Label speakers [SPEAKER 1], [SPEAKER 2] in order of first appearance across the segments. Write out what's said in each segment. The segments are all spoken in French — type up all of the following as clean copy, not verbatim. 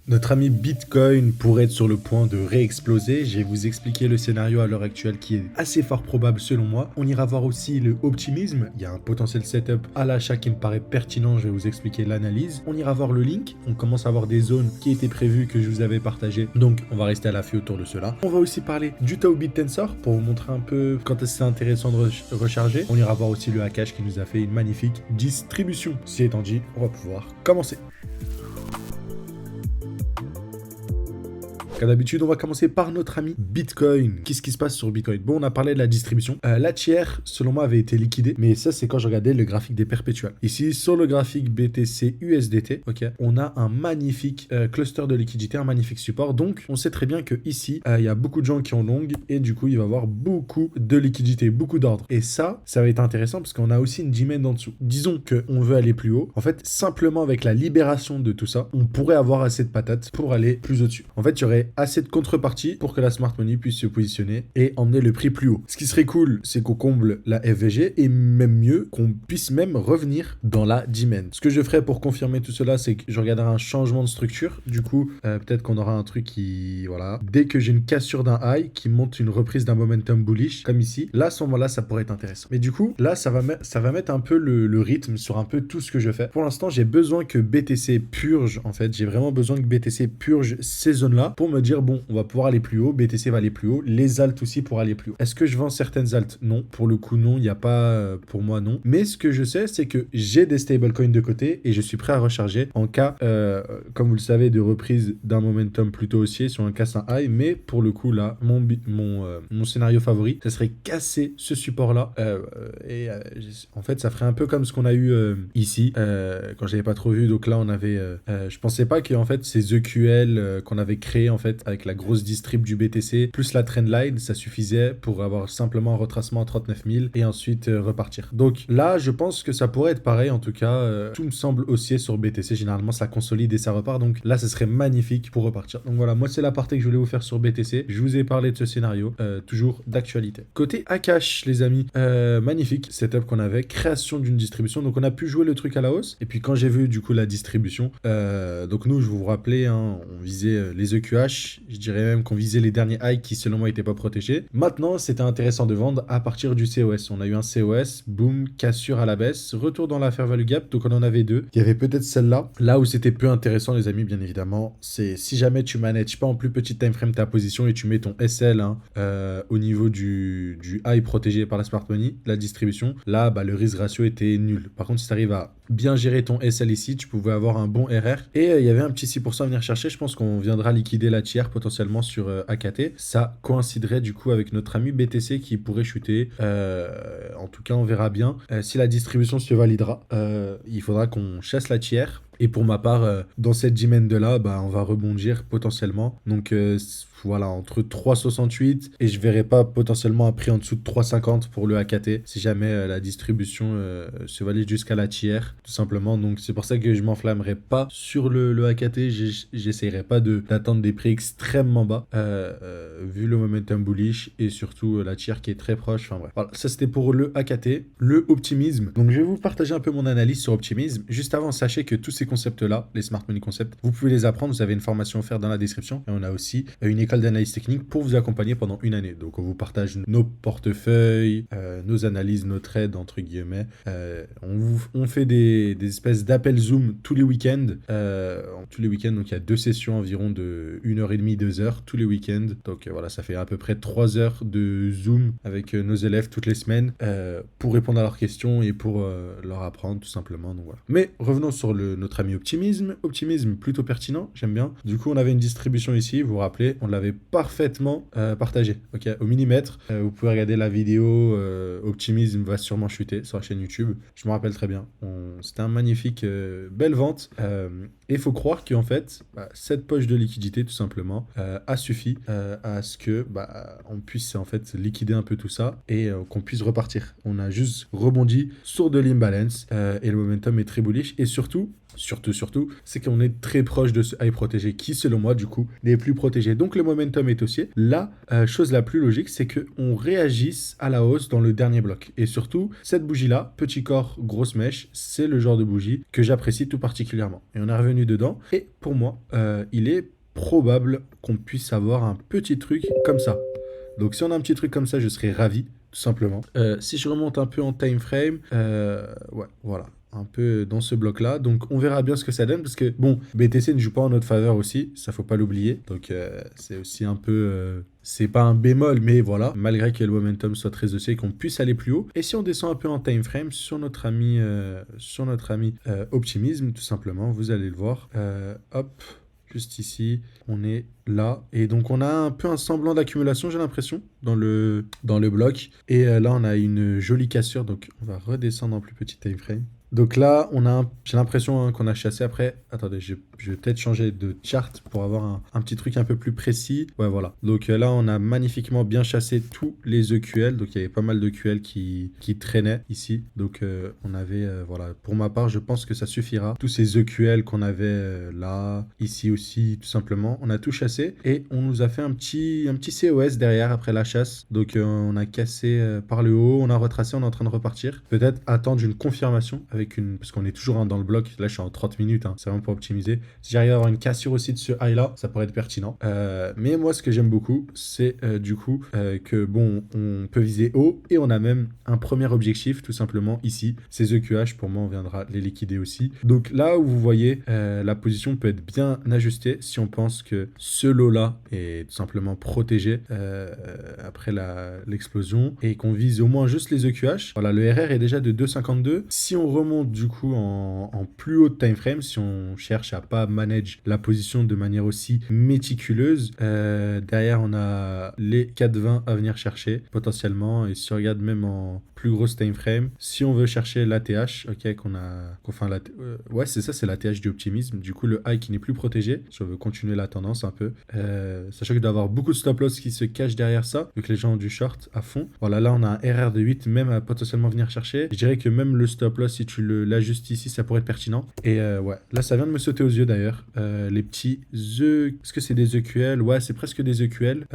[SPEAKER 1] Notre ami Bitcoin pourrait être sur le point de réexploser. Je vais vous expliquer le scénario à l'heure actuelle qui est assez fort probable selon moi. On ira voir aussi le optimisme. Il y a un potentiel setup à l'achat qui me paraît pertinent. Je vais vous expliquer l'analyse. On ira voir le link. On commence à avoir des zones qui étaient prévues que je vous avais partagées. Donc on va rester à l'affût autour de cela. On va aussi parler du Tau BitTensor pour vous montrer un peu quand est-ce que c'est intéressant de recharger. On ira voir aussi le Hakash qui nous a fait une magnifique distribution. Ceci étant dit, on va pouvoir commencer. Comme d'habitude, on va commencer par notre ami Bitcoin. Qu'est-ce qui se passe sur Bitcoin? Bon, on a parlé de la distribution. La tiers, selon moi, avait été liquidée, mais ça, c'est quand je regardais le graphique des perpétuels. Ici, sur le graphique BTC USDT, ok, on a un magnifique cluster de liquidité, un magnifique support. Donc, on sait très bien que ici, il y a beaucoup de gens qui ont long et du coup, il va y avoir beaucoup de liquidité, beaucoup d'ordre. Et ça va être intéressant parce qu'on a aussi une demand en dessous. Disons qu'on veut aller plus haut. En fait, simplement avec la libération de tout ça, on pourrait avoir assez de patates pour aller plus au-dessus. En fait, il y aurait assez de contrepartie pour que la smart money puisse se positionner et emmener le prix plus haut. Ce qui serait cool, c'est qu'on comble la FVG et même mieux, qu'on puisse même revenir dans la demand. Ce que je ferais pour confirmer tout cela, c'est que je regarderai un changement de structure. Du coup, peut-être qu'on aura un truc qui... Voilà. Dès que j'ai une cassure d'un high qui monte une reprise d'un momentum bullish, comme ici, là, à ce moment-là, ça pourrait être intéressant. Mais du coup, là, ça va mettre un peu le rythme sur un peu tout ce que je fais. Pour l'instant, j'ai besoin que BTC purge, en fait. J'ai vraiment besoin que BTC purge ces zones-là pour me dire, bon, on va pouvoir aller plus haut, BTC va aller plus haut, les alts aussi pour aller plus haut. Est-ce que je vends certaines alts? Non. Pour le coup, non, il n'y a pas, pour moi, non. Mais ce que je sais, c'est que j'ai des stablecoins de côté et je suis prêt à recharger en cas, comme vous le savez, de reprise d'un momentum plutôt haussier si on casse un high. Mais pour le coup, là, mon scénario favori, ça serait casser ce support-là. En fait, ça ferait un peu comme ce qu'on a eu ici, quand j'avais pas trop vu. Donc là, on avait... je pensais pas que, en fait, ces EQL qu'on avait créés, en fait, avec la grosse distrib du BTC, plus la trendline, ça suffisait pour avoir simplement un retracement à 39 000 et ensuite repartir. Donc là, je pense que ça pourrait être pareil. En tout cas, tout me semble haussier sur BTC. Généralement, ça consolide et ça repart. Donc là, ce serait magnifique pour repartir. Donc voilà, moi, c'est la partie que je voulais vous faire sur BTC. Je vous ai parlé de ce scénario, toujours d'actualité. Côté Akash, les amis, magnifique setup qu'on avait, création d'une distribution. Donc on a pu jouer le truc à la hausse. Et puis quand j'ai vu du coup la distribution, donc nous, je vous rappelais, hein, on visait les EQH. Je dirais même qu'on visait les derniers highs qui, selon moi, n'étaient pas protégés. Maintenant, c'était intéressant de vendre à partir du COS. On a eu un COS, boum, cassure à la baisse, retour dans la fair value gap. Donc on en avait deux. Il y avait peut-être celle-là. Là où c'était peu intéressant, les amis, bien évidemment, c'est si jamais tu manages pas en plus petit time frame ta position et tu mets ton SL hein, au niveau du high protégé par la smart money, la distribution, là, bah, le risk ratio était nul. Par contre, si tu arrives à bien gérer ton SL ici, tu pouvais avoir un bon RR. Et il y avait un petit 6% à venir chercher. Je pense qu'on viendra liquider la tiers potentiellement sur AKT. Ça coïnciderait du coup avec notre ami BTC qui pourrait chuter. En tout cas, on verra bien. Si la distribution se validera, il faudra qu'on chasse la tiers. Et pour ma part, dans cette demand-là, bah, on va rebondir potentiellement. Donc voilà, entre 3,68 et je verrai pas potentiellement un prix en dessous de 3,50 pour le AKT si jamais la distribution se valide jusqu'à la tiers, tout simplement. Donc c'est pour ça que je m'enflammerai pas sur le AKT. J'essaierai pas d'attendre des prix extrêmement bas vu le momentum bullish et surtout la tiers qui est très proche. Enfin bref, voilà, ça c'était pour le AKT. Le optimisme. Donc je vais vous partager un peu mon analyse sur optimisme. Juste avant, sachez que tous ces concepts-là, les smart money concepts, vous pouvez les apprendre. Vous avez une formation offerte dans la description et on a aussi une école d'analyse technique pour vous accompagner pendant une année. Donc on vous partage nos portefeuilles, nos analyses, nos trades entre guillemets. On fait des espèces d'appels Zoom tous les week-ends. Donc il y a 2 sessions environ de 1h30, 2h tous les week-ends. Donc voilà, ça fait à peu près 3 heures de Zoom avec nos élèves toutes les semaines pour répondre à leurs questions et pour leur apprendre tout simplement. Donc voilà. Mais revenons sur notre ami optimisme. Optimisme plutôt pertinent, j'aime bien. Du coup, on avait une distribution ici, vous vous rappelez, on l'avait parfaitement partagé, ok, au millimètre. Vous pouvez regarder la vidéo, optimisme va sûrement chuter sur la chaîne YouTube. Je me rappelle très bien. C'était un magnifique, belle vente. Et il faut croire qu'en fait, cette poche de liquidité, tout simplement, a suffi à ce que on puisse en fait liquider un peu tout ça et qu'on puisse repartir. On a juste rebondi sur de l'imbalance et le momentum est très bullish. Et surtout, c'est qu'on est très proche de ce high protégé qui, selon moi, du coup, n'est plus protégé. Donc, le momentum est haussier. La chose la plus logique, c'est qu'on réagisse à la hausse dans le dernier bloc. Et surtout, cette bougie-là, petit corps, grosse mèche, c'est le genre de bougie que j'apprécie tout particulièrement. Et on est revenu revenu dedans. Et pour moi, il est probable qu'on puisse avoir un petit truc comme ça. Donc si on a un petit truc comme ça, je serais ravi, tout simplement. Si je remonte un peu en time frame, ouais, voilà. Un peu dans ce bloc-là. Donc, on verra bien ce que ça donne. Parce que, bon, BTC ne joue pas en notre faveur aussi. Ça, faut pas l'oublier. Donc, c'est aussi un peu... c'est pas un bémol, mais voilà. Malgré que le momentum soit très haussier et qu'on puisse aller plus haut. Et si on descend un peu en time frame sur notre ami, Optimisme, tout simplement, vous allez le voir. Hop. Juste ici, on est là. Et donc, on a un peu un semblant d'accumulation, j'ai l'impression, dans le bloc. Et là, on a une jolie cassure. Donc, on va redescendre en plus petit time frame. Donc là, j'ai l'impression qu'on a chassé après. Attendez, je vais peut-être changer de chart pour avoir un petit truc un peu plus précis. Ouais, voilà. Donc là, on a magnifiquement bien chassé tous les EQL. Donc il y avait pas mal d'EQL qui traînaient ici. Donc on avait, voilà, pour ma part, je pense que ça suffira. Tous ces EQL qu'on avait là, ici aussi, tout simplement. On a tout chassé et on nous a fait un petit COS derrière après la chasse. Donc on a cassé par le haut, on a retracé, on est en train de repartir. Peut-être attendre une confirmation avec parce qu'on est toujours dans le bloc. Là, je suis en 30 minutes. C'est vraiment pour optimiser. Si j'arrive à avoir une cassure aussi de ce high-là, ça pourrait être pertinent. Mais moi, ce que j'aime beaucoup, c'est du coup que, bon, on peut viser haut et on a même un premier objectif, tout simplement, ici. Ces EQH, pour moi, on viendra les liquider aussi. Donc là où vous voyez, la position peut être bien ajustée si on pense que ce lot-là est tout simplement protégé après l'explosion et qu'on vise au moins juste les EQH. Voilà, le RR est déjà de 2,52. Si on remonte du coup en plus haut de time frame, si on cherche à pas manage la position de manière aussi méticuleuse, derrière on a les 4,20 à venir chercher potentiellement. Et si on regarde même en plus grosse time frame, si on veut chercher l'ATH, ok, ouais, c'est ça, c'est l'ATH du optimisme, du coup le high qui n'est plus protégé, si on veut continuer la tendance un peu, sachant qu'il doit y avoir beaucoup de stop loss qui se cachent derrière ça, donc les gens ont du short à fond. Voilà, là on a un RR de 8 même à potentiellement venir chercher. Je dirais que même le stop loss, si tu l'ajustes ici, ça pourrait être pertinent. Et ouais, là ça vient de me sauter aux yeux d'ailleurs, les petits œufs, est-ce que c'est des EQL? Ouais, c'est presque des EQL.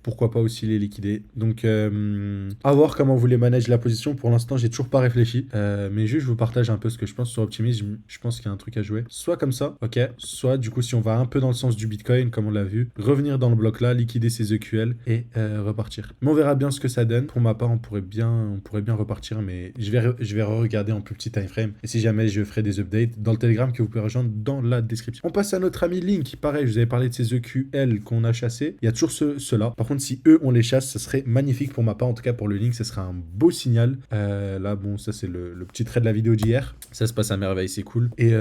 [SPEAKER 1] Pourquoi pas aussi les liquider. Donc à voir comment vous les managez la position. Pour l'instant, j'ai toujours pas réfléchi, mais juste je vous partage un peu ce que je pense sur Optimism. Je pense qu'il y a un truc à jouer, soit comme ça, ok, soit du coup si on va un peu dans le sens du Bitcoin comme on l'a vu, revenir dans le bloc là, liquider ces EQL et repartir. Mais on verra bien ce que ça donne. Pour ma part, on pourrait bien repartir, mais je vais regarder en plus petit time frame. Et si jamais je ferai des updates dans le Telegram que vous pouvez rejoindre dans la description. On passe à notre ami Link. Pareil, je vous avais parlé de ces EQL qu'on a chassés. Il y a toujours ceux-là. Par contre, si eux on les chasse, ça serait magnifique pour ma part. En tout cas pour le Link, ça serait un beau signal. Là, bon, ça c'est le petit trait de la vidéo d'hier. Ça se passe à merveille, c'est cool. Et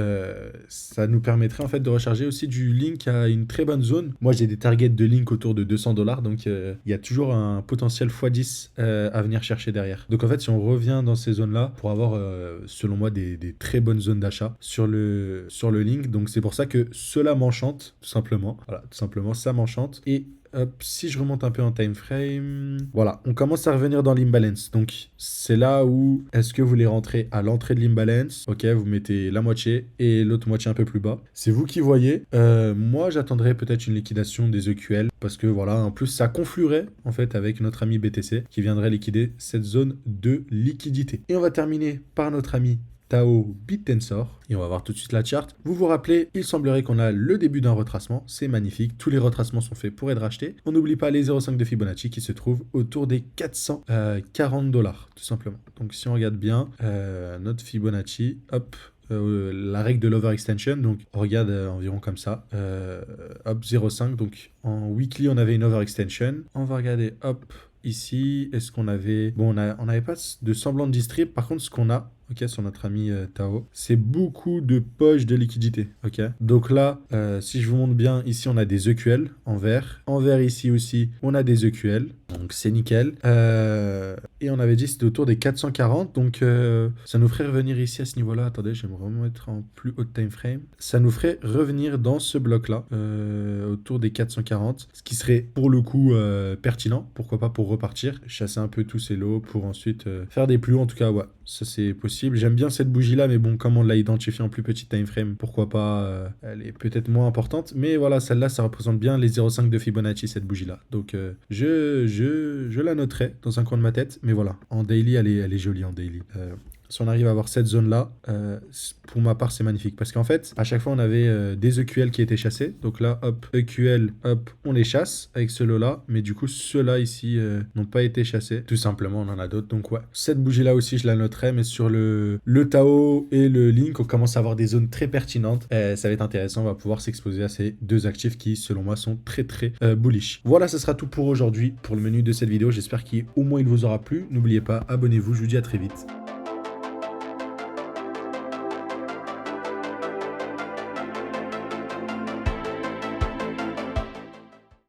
[SPEAKER 1] ça nous permettrait en fait de recharger aussi du Link à une très bonne zone. Moi, j'ai des targets de Link autour de 200$. Donc il y a toujours un potentiel x10 à venir chercher derrière. Donc en fait, si on revient dans ces zones-là pour avoir, selon moi, des très bonnes zones d'achat sur le Link. Donc c'est pour ça que cela m'enchante, tout simplement. Voilà, tout simplement, ça m'enchante. Et hop, si je remonte un peu en time frame, voilà, on commence à revenir dans l'imbalance. Donc c'est là où est-ce que vous les rentrez à l'entrée de l'imbalance? Ok, vous mettez la moitié et l'autre moitié un peu plus bas. C'est vous qui voyez. Moi, j'attendrais peut-être une liquidation des EQL parce que voilà, en plus ça confluerait en fait avec notre ami BTC qui viendrait liquider cette zone de liquidité. Et on va terminer par notre ami Tao BitTensor et on va voir tout de suite la charte. Vous vous rappelez, il semblerait qu'on a le début d'un retracement, c'est magnifique, tous les retracements sont faits pour être rachetés. On n'oublie pas les 0,5 de Fibonacci qui se trouvent autour des 440$, tout simplement. Donc si on regarde bien notre Fibonacci, hop, la règle de l'overextension, donc on regarde environ comme ça, hop, 0,5, donc en weekly on avait une overextension. On va regarder, hop, ici, est-ce qu'on avait... Bon, on n'avait pas de semblant de distrib, par contre ce qu'on a, ok, sur notre ami Tao, c'est beaucoup de poches de liquidité, ok. Donc là, si je vous montre bien, ici on a des EQL en vert. En vert ici aussi, on a des EQL, donc c'est nickel. Et on avait dit c'était autour des 440, donc ça nous ferait revenir ici à ce niveau-là. Attendez, je vais me remettre en plus haut time frame. Ça nous ferait revenir dans ce bloc-là, autour des 440, ce qui serait pour le coup pertinent, pourquoi pas pour repartir, chasser un peu tous ces lots pour ensuite faire des plus hauts, en tout cas, ouais, ça c'est possible. J'aime bien cette bougie là, mais bon, comme on l'a identifié en plus petit time frame, pourquoi pas, elle est peut-être moins importante, mais voilà, celle-là ça représente bien les 0,5 de Fibonacci, cette bougie là, donc je la noterai dans un coin de ma tête, mais voilà, en daily elle est jolie en daily. Si on arrive à avoir cette zone-là, pour ma part, c'est magnifique. Parce qu'en fait, à chaque fois, on avait des EQL qui étaient chassés. Donc là, hop, EQL, hop, on les chasse avec ce lot-là. Mais du coup, ceux-là ici n'ont pas été chassés. Tout simplement, on en a d'autres. Donc ouais, cette bougie-là aussi, je la noterai. Mais sur le Tao et le Link, on commence à avoir des zones très pertinentes. Ça va être intéressant. On va pouvoir s'exposer à ces deux actifs qui, selon moi, sont très très bullish. Voilà, ce sera tout pour aujourd'hui, pour le menu de cette vidéo. J'espère qu'au moins il vous aura plu. N'oubliez pas, abonnez-vous. Je vous dis à très vite.